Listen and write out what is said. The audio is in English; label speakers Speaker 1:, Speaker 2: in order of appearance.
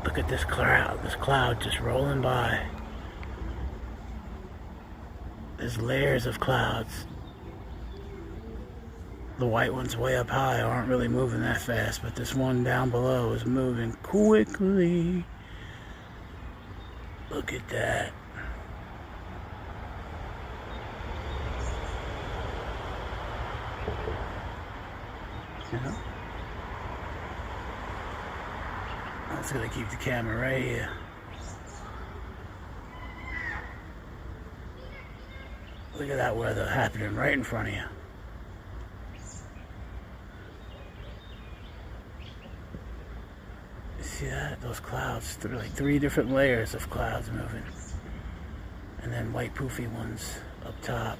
Speaker 1: Look at this cloud just rolling by. There's layers of clouds. The white ones way up high aren't really moving that fast, but this one down below is moving quickly. Look at that. Yeah. I'm just gonna keep the camera right here. Look at that weather happening right in front of you. See that? Those clouds, like 3 different layers of clouds moving. And then white poofy ones up top.